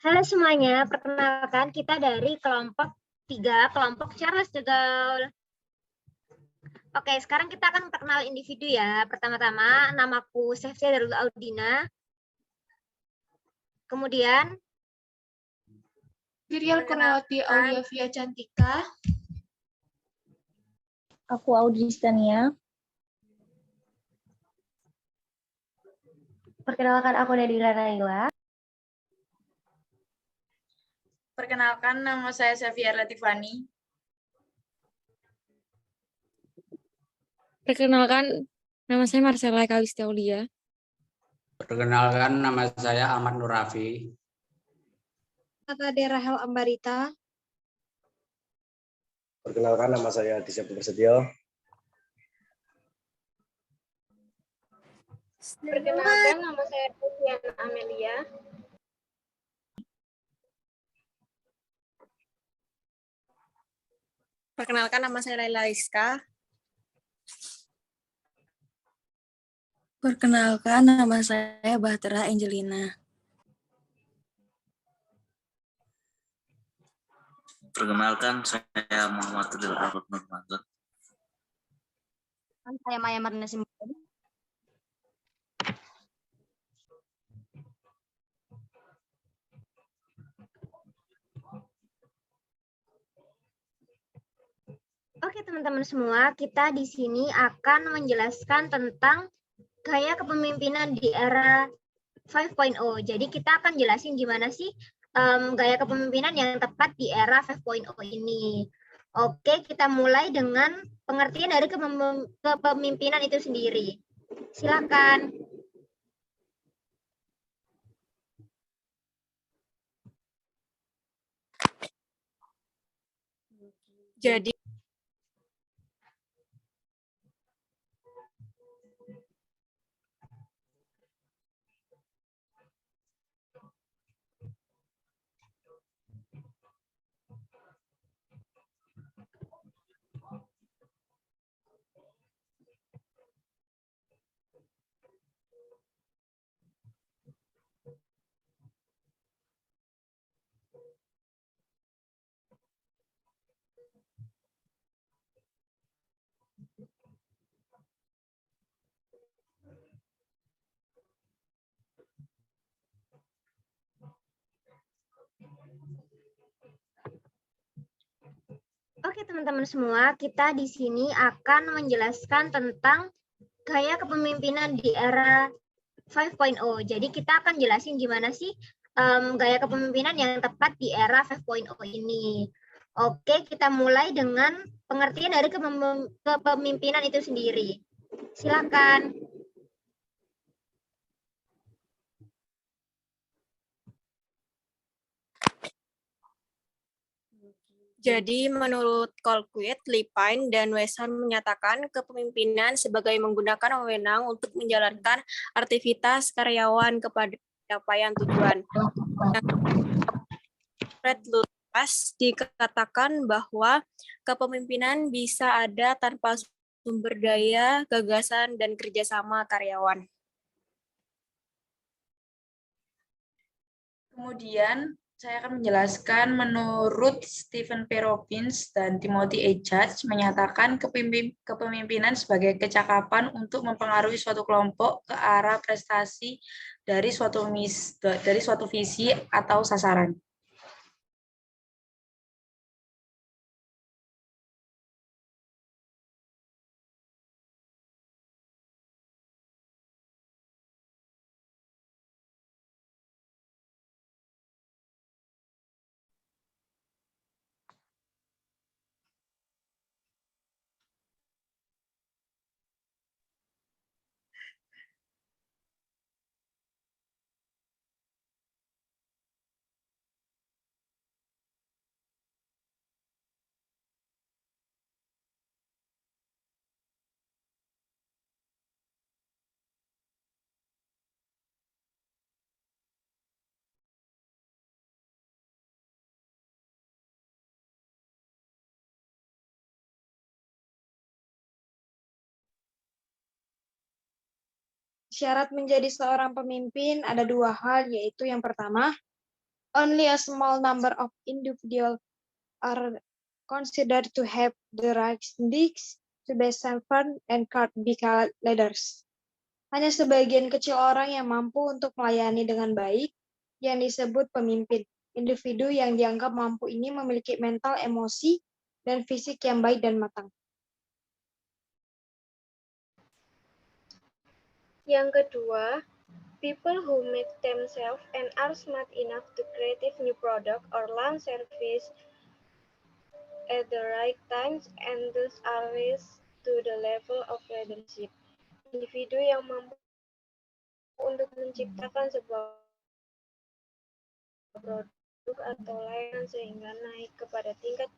Halo semuanya, perkenalkan kita dari kelompok 3, kelompok Charles de Gaulle. Oke, sekarang kita akan perkenal individu ya. Pertama-tama, namaku Sefia Darul Audina. Kemudian, Virial Kurniawati Auliavia Cantika. Aku Audristania. Perkenalkan, aku Nadira Naila. Perkenalkan, nama saya Safia Latifani. Perkenalkan, nama saya Marcella Kaulistiaulia. Perkenalkan, nama saya Ahmad Nurafi. Nata Rahel Ambarita. Perkenalkan, nama saya Disya Prasetyo. perkenalkan nama saya Tian Amelia. Perkenalkan, nama saya Laila Rizka. Perkenalkan, nama saya Bahtera Angelina. Perkenalkan, saya Muhammad Tudil Ahmad Nurmanto. Saya Maya Marina Simbolon. Oke teman-teman semua, kita di sini akan menjelaskan tentang gaya kepemimpinan di era 5.0. Jadi kita akan jelasin gimana sih gaya kepemimpinan yang tepat di era 5.0 ini. Oke, kita mulai dengan pengertian dari kepemimpinan itu sendiri. Silakan. Jadi, Oke teman-teman semua, kita di sini akan menjelaskan tentang gaya kepemimpinan di era 5.0. Jadi kita akan jelasin gimana sih gaya kepemimpinan yang tepat di era 5.0 ini. Oke, kita mulai dengan pengertian dari kepemimpinan itu sendiri. Silakan. Jadi, menurut Colquitt, Lipine, dan Wesson menyatakan kepemimpinan sebagai menggunakan wewenang untuk menjalankan aktivitas karyawan kepada pencapaian tujuan. Fred Lucas dikatakan bahwa kepemimpinan bisa ada tanpa sumber daya, gagasan, dan kerjasama karyawan. Kemudian, saya akan menjelaskan menurut Stephen P. Robbins dan Timothy A. Judge menyatakan kepemimpinan sebagai kecakapan untuk mempengaruhi suatu kelompok ke arah prestasi dari suatu visi atau sasaran. Syarat menjadi seorang pemimpin ada dua hal, yaitu yang pertama, Only a small number of individuals are considered to have the right needs to be servant and card become leaders. Hanya sebagian kecil orang yang mampu untuk melayani dengan baik yang disebut pemimpin. Individu yang dianggap mampu ini memiliki mental, emosi, dan fisik yang baik dan matang. Yang kedua, people who make themselves and are smart enough to create new product or launch service at the right times and thus always to the level of leadership. Individu yang mampu untuk menciptakan sebuah produk atau layanan sehingga naik kepada tingkat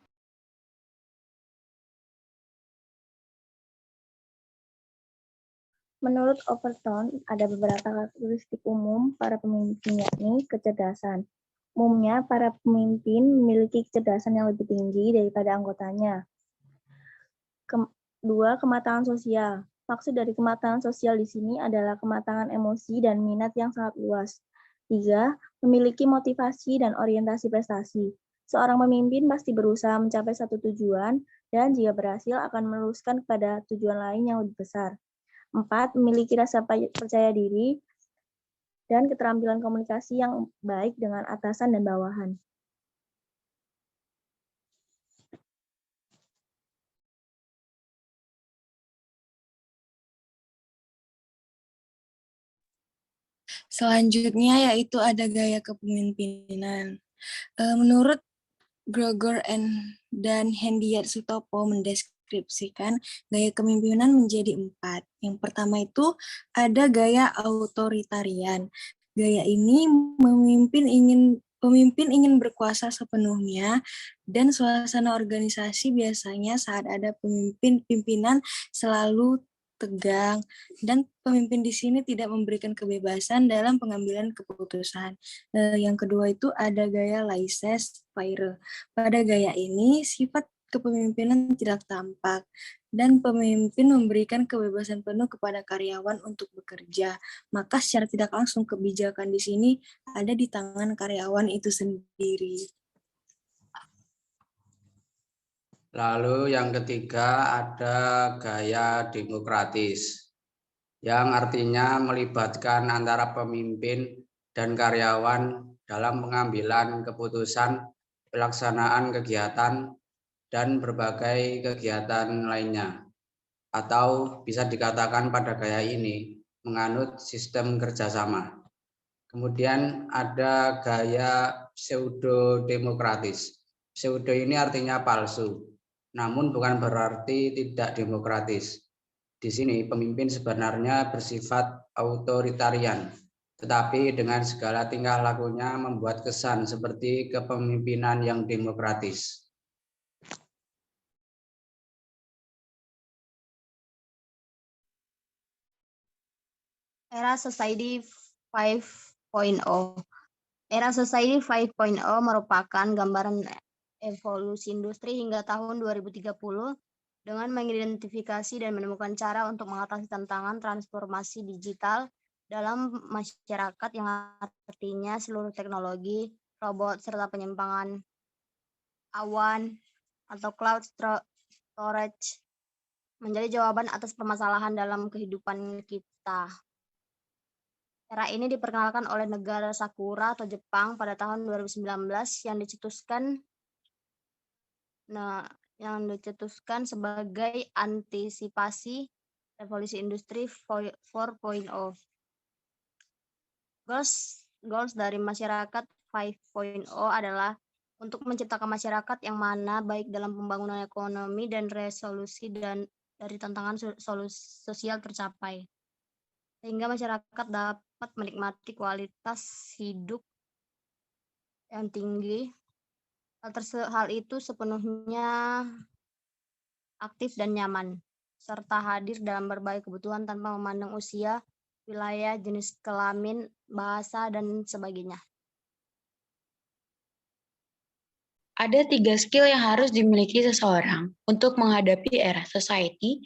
Menurut Overton, ada beberapa karakteristik umum para pemimpin, yakni kecerdasan. Umumnya, para pemimpin memiliki kecerdasan yang lebih tinggi daripada anggotanya. Dua, kematangan sosial. Maksud dari kematangan sosial di sini adalah kematangan emosi dan minat yang sangat luas. 3, memiliki motivasi dan orientasi prestasi. Seorang pemimpin pasti berusaha mencapai satu tujuan dan jika berhasil akan meneruskan kepada tujuan lain yang lebih besar. 4, memiliki rasa percaya diri dan keterampilan komunikasi yang baik dengan atasan dan bawahan. Selanjutnya yaitu ada gaya kepemimpinan. Menurut Gregor dan Hendiat Sutopo mendeskripsikan gaya kepemimpinan menjadi 4. Yang pertama itu ada gaya authoritarian. Gaya ini pemimpin ingin berkuasa sepenuhnya dan suasana organisasi biasanya saat ada pimpinan selalu tegang dan pemimpin di sini tidak memberikan kebebasan dalam pengambilan keputusan. Yang kedua itu ada gaya laissez-faire. Pada gaya ini sifat kepemimpinan tidak tampak dan pemimpin memberikan kebebasan penuh kepada karyawan untuk bekerja. Maka secara tidak langsung kebijakan di sini ada di tangan karyawan itu sendiri. Lalu yang ketiga ada gaya demokratis, yang artinya melibatkan antara pemimpin dan karyawan dalam pengambilan keputusan, pelaksanaan kegiatan, dan berbagai kegiatan lainnya. Atau bisa dikatakan pada gaya ini menganut sistem kerjasama. Kemudian ada gaya pseudo-demokratis. Pseudo ini artinya palsu, namun bukan berarti tidak demokratis. Di sini pemimpin sebenarnya bersifat authoritarian, tetapi dengan segala tingkah lakunya membuat kesan seperti kepemimpinan yang demokratis. Era Society 5.0. Era Society 5.0 merupakan gambaran evolusi industri hingga tahun 2030 dengan mengidentifikasi dan menemukan cara untuk mengatasi tantangan transformasi digital dalam masyarakat yang artinya seluruh teknologi, robot, serta penyimpangan awan atau cloud storage menjadi jawaban atas permasalahan dalam kehidupan kita. Era ini diperkenalkan oleh negara Sakura atau Jepang pada tahun 2019 yang dicetuskan sebagai antisipasi revolusi industri 4.0. Goals dari masyarakat 5.0 adalah untuk menciptakan masyarakat yang mana baik dalam pembangunan ekonomi dan resolusi dari tantangan sosial tercapai, sehingga masyarakat dapat menikmati kualitas hidup yang tinggi. Hal itu sepenuhnya aktif dan nyaman, serta hadir dalam berbagai kebutuhan tanpa memandang usia, wilayah, jenis kelamin, bahasa, dan sebagainya. Ada 3 skill yang harus dimiliki seseorang untuk menghadapi era society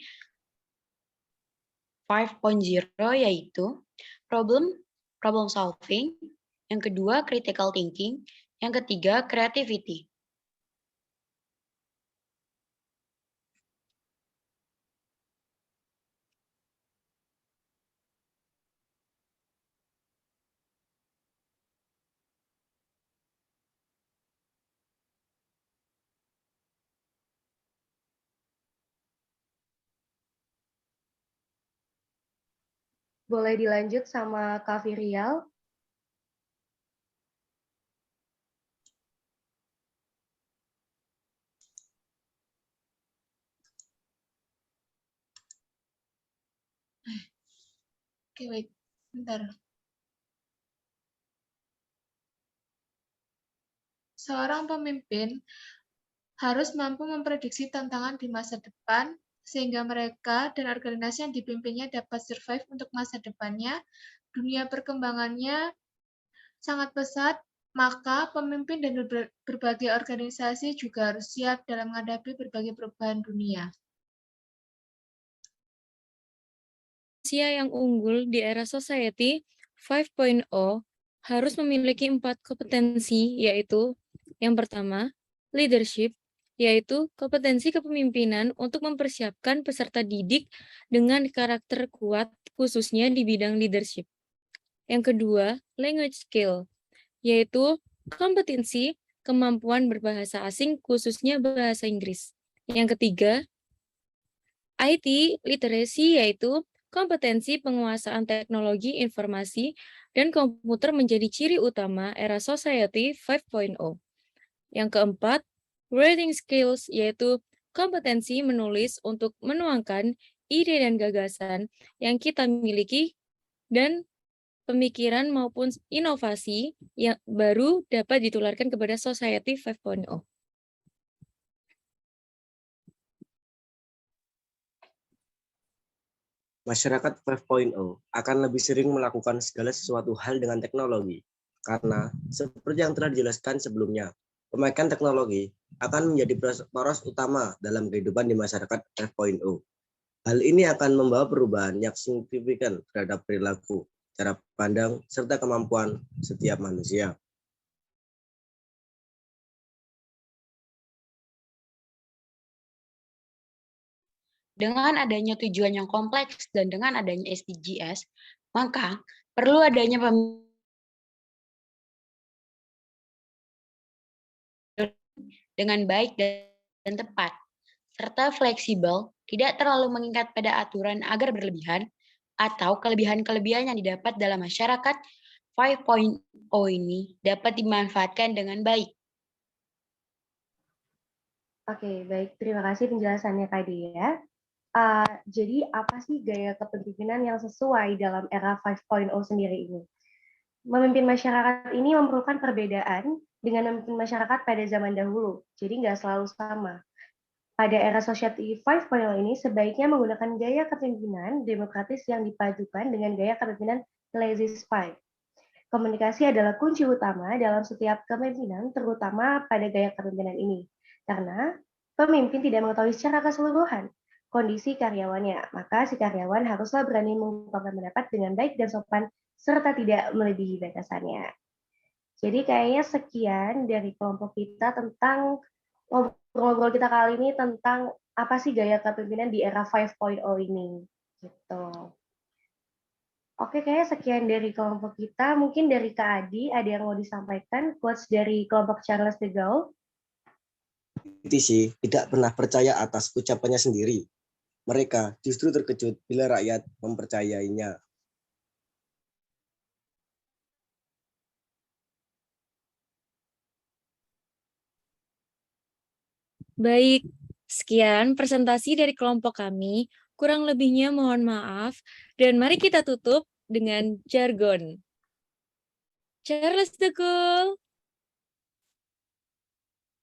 5.0, yaitu problem solving, yang kedua critical thinking, Yang ketiga, creativity. Boleh dilanjut sama Kak Virial. Oke, baik. Bentar. Seorang pemimpin harus mampu memprediksi tantangan di masa depan, sehingga mereka dan organisasi yang dipimpinnya dapat survive untuk masa depannya. Dunia perkembangannya sangat pesat, maka pemimpin dan berbagai organisasi juga harus siap dalam menghadapi berbagai perubahan dunia. Manusia yang unggul di era Society 5.0 harus memiliki 4 kompetensi, yaitu yang pertama, leadership, yaitu kompetensi kepemimpinan untuk mempersiapkan peserta didik dengan karakter kuat, khususnya di bidang leadership. Yang kedua, language skill, yaitu kompetensi kemampuan berbahasa asing, khususnya bahasa Inggris. Yang ketiga, IT literacy, yaitu kompetensi penguasaan teknologi informasi dan komputer menjadi ciri utama era Society 5.0. Yang keempat, writing skills, yaitu kompetensi menulis untuk menuangkan ide dan gagasan yang kita miliki dan pemikiran maupun inovasi yang baru dapat ditularkan kepada Society 5.0. Masyarakat 5.0 akan lebih sering melakukan segala sesuatu hal dengan teknologi, karena seperti yang telah dijelaskan sebelumnya, pemakaian teknologi akan menjadi poros utama dalam kehidupan di masyarakat 5.0. Hal ini akan membawa perubahan yang signifikan terhadap perilaku, cara pandang, serta kemampuan setiap manusia. Dengan adanya tujuan yang kompleks dan dengan adanya SDGs, maka perlu adanya dengan baik dan tepat, serta fleksibel, tidak terlalu mengikat pada aturan agar berlebihan, atau kelebihan-kelebihan yang didapat dalam masyarakat 5.0 ini dapat dimanfaatkan dengan baik. Oke, baik. Terima kasih penjelasannya Kak Dea. Jadi apa sih gaya kepemimpinan yang sesuai dalam era 5.0 sendiri ini? Memimpin masyarakat ini memerlukan perbedaan dengan memimpin masyarakat pada zaman dahulu, jadi nggak selalu sama. Pada era Society 5.0 ini sebaiknya menggunakan gaya kepemimpinan demokratis yang dipadukan dengan gaya kepemimpinan laissez-faire. Komunikasi adalah kunci utama dalam setiap kepemimpinan, terutama pada gaya kepemimpinan ini. Karena pemimpin tidak mengetahui secara keseluruhan kondisi karyawannya, maka si karyawan haruslah berani mengungkapkan pendapat dengan baik dan sopan, serta tidak melebihi batasannya. Jadi kayaknya sekian dari kelompok kita tentang ngobrol-ngobrol kita kali ini tentang apa sih gaya kepemimpinan di era 5.0 ini. Gitu. Oke, kayaknya sekian dari kelompok kita. Mungkin dari Kak Adi, ada yang mau disampaikan? Quotes dari kelompok Charles de Gaulle. Politisi tidak pernah percaya atas ucapannya sendiri. Mereka justru terkejut bila rakyat mempercayainya. Baik, sekian presentasi dari kelompok kami. Kurang lebihnya mohon maaf. Dan mari kita tutup dengan jargon. Charles de Gaulle.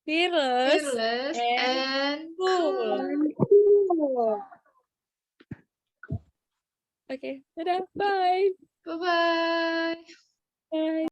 Fearless and cool. Oke, dadah, bye. Bye-bye. Bye.